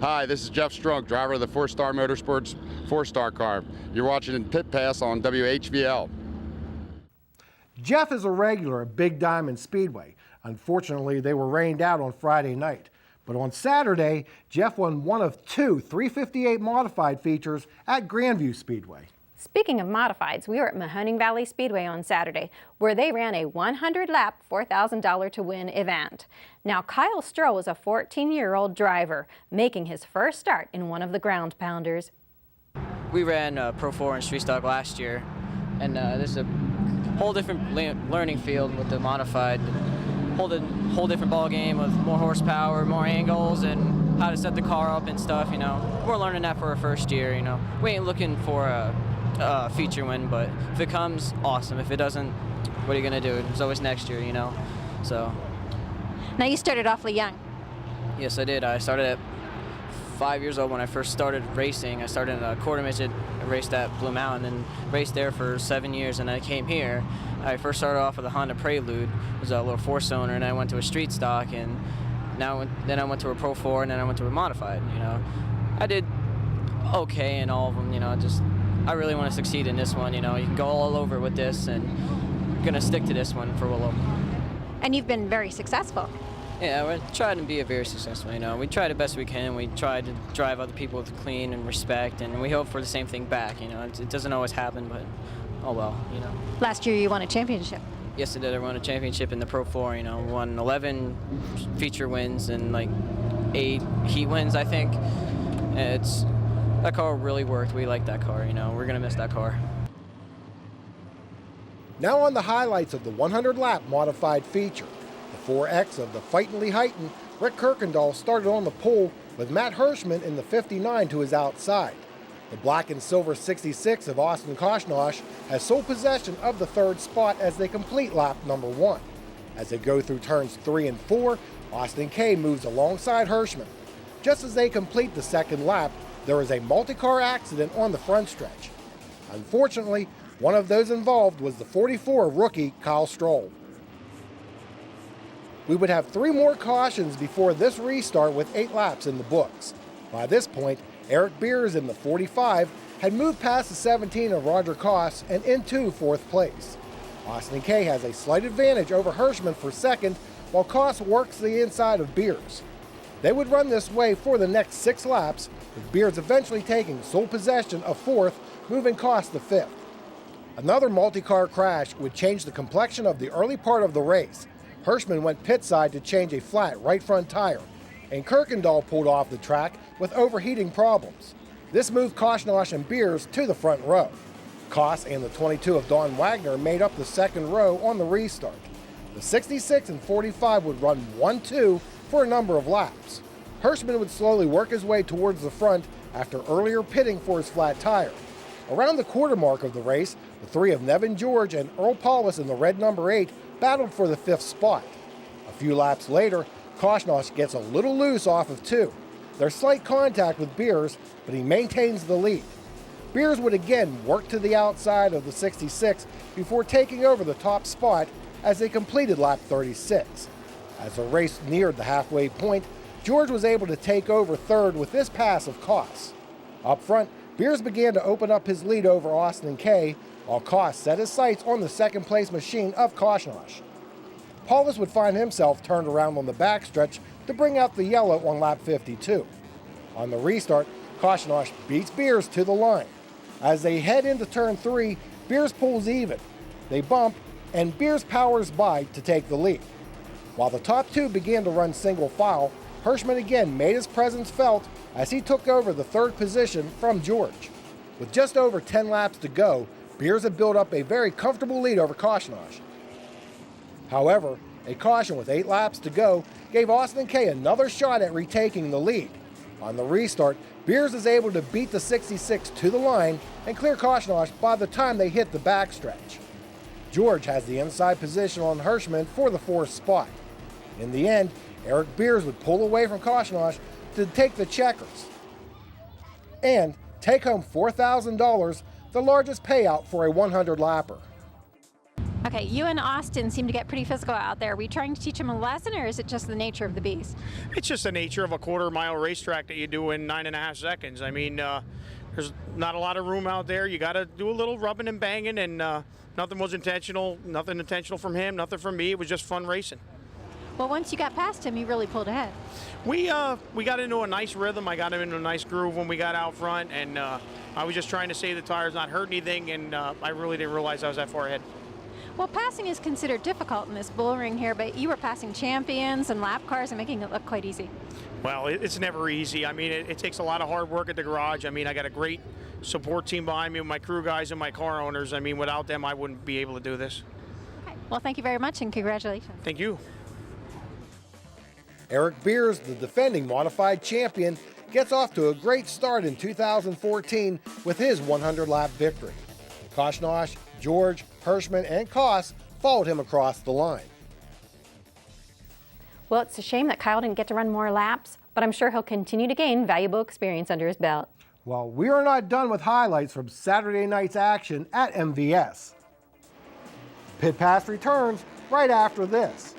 Hi, this is Jeff Strunk, driver of the 4-Star Motorsports 4-Star car. You're watching Pit Pass on WHVL. Jeff is a regular at Big Diamond Speedway. Unfortunately, they were rained out on Friday night. But on Saturday, Jeff won one of two 358 modified features at Grandview Speedway. Speaking of modifieds, we were at Mahoning Valley Speedway on Saturday, where they ran a 100-lap, $4,000 to win event. Now, Kyle Stroh was a 14-year-old driver, making his first start in one of the ground pounders. We ran Pro 4 and Street Stock last year, and this is a whole different learning field with the modified. Whole different ball game with more horsepower, more angles, and how to set the car up and stuff. You know, we're learning that for our first year. You know, we ain't looking for a feature win, but if it comes, awesome. If it doesn't, what are you gonna do? It's always next year, you know. So. Now you started awfully young. Yes, I did. I started at 5 years old when I first started racing. I started in a quarter midget. I raced at Blue Mountain and raced there for 7 years, and I came here. I first started off with a Honda Prelude. It was a little 4-cylinder, and I went to a street stock, and then I went to a Pro 4, and then I went to a modified. You know, I did okay in all of them. You know, I really want to succeed in this one. You know, you can go all over with this, and I'm gonna stick to this one for a little. And you've been very successful. Yeah, we're trying to be very successful, you know. We try the best we can. We try to drive other people with clean and respect, and we hope for the same thing back, you know. It doesn't always happen, but oh well, you know. Last year you won a championship. Yes, I did. I won a championship in the Pro 4, you know. Won 11 feature wins and like 8 heat wins, I think. That car really worked. We like that car, you know. We're going to miss that car. Now on the highlights of the 100-lap modified feature. The 4X of the Fightin' Lehighton, Rick Kirkendall started on the pole with Matt Hirschman in the 59 to his outside. The black and silver 66 of Austin Koshnosh has sole possession of the third spot as they complete lap number 1. As they go through turns 3 and 4, Austin K moves alongside Hirschman. Just as they complete the second lap, there is a multi-car accident on the front stretch. Unfortunately, one of those involved was the 44 rookie Kyle Stroh. We would have 3 more cautions before this restart with 8 laps in the books. By this point, Eric Beers in the 45 had moved past the 17 of Roger Koss and into 4th place. Austin K has a slight advantage over Hirschman for second, while Koss works the inside of Beers. They would run this way for the next 6 laps, with Beers eventually taking sole possession of 4th, moving Koss to 5th. Another multi-car crash would change the complexion of the early part of the race. Hirschman went pit side to change a flat right front tire, and Kirkendall pulled off the track with overheating problems. This moved Koshnosh and Beers to the front row. Koss and the 22 of Don Wagner made up the second row on the restart. The 66 and 45 would run 1-2 for a number of laps. Hirschman would slowly work his way towards the front after earlier pitting for his flat tire. Around the quarter mark of the race, the 3 of Nevin George and Earl Paulus in the red number 8 battled for the 5th spot. A few laps later, Koshnosh gets a little loose off of 2. There's slight contact with Beers, but he maintains the lead. Beers would again work to the outside of the 66 before taking over the top spot as they completed lap 36. As the race neared the halfway point, George was able to take over 3rd with this pass of Koss. Up front, Beers began to open up his lead over Austin K, while Koss set his sights on the second-place machine of Koshnosh. Paulus would find himself turned around on the backstretch to bring out the yellow on lap 52. On the restart, Koshnosh beats Beers to the line. As they head into turn 3, Beers pulls even. They bump, and Beers powers by to take the lead. While the top 2 began to run single file, Hirschman again made his presence felt as he took over the 3rd position from George. With just over 10 laps to go, Beers had built up a very comfortable lead over Koshnosh. However, a caution with 8 laps to go gave Austin K another shot at retaking the lead. On the restart, Beers is able to beat the 66 to the line and clear Koshnosh by the time they hit the backstretch. George has the inside position on Hirschman for the 4th spot. In the end, Eric Beers would pull away from Koshnosh to take the checkers and take home $4,000, the largest payout for a 100-lapper. Okay, Okay, you and Austin seem to get pretty physical out there. Are we trying to teach him a lesson, or is it just the nature of the beast? It's just the nature of a quarter-mile racetrack that you do in 9.5 seconds. I mean, there's not a lot of room out there. You got to do a little rubbing and banging, and nothing was intentional. Nothing intentional from him, nothing from me. It was just fun racing. Well, once you got past him, you really pulled ahead. We got into a nice rhythm. I got him into a nice groove when we got out front, and I was just trying to save the tires, not hurt anything, and I really didn't realize I was that far ahead. Well, passing is considered difficult in this bull ring here, but you were passing champions and lap cars and making it look quite easy. Well, it's never easy. I mean, it takes a lot of hard work at the garage. I mean, I got a great support team behind me with my crew guys and my car owners. I mean, without them, I wouldn't be able to do this. Okay. Well, thank you very much and congratulations. Thank you. Eric Beers, the defending modified champion, gets off to a great start in 2014 with his 100-lap victory. Koshnosh, George, Hirschman, and Koss followed him across the line. Well, it's a shame that Kyle didn't get to run more laps, but I'm sure he'll continue to gain valuable experience under his belt. Well, we are not done with highlights from Saturday night's action at MVS. Pit Pass returns right after this.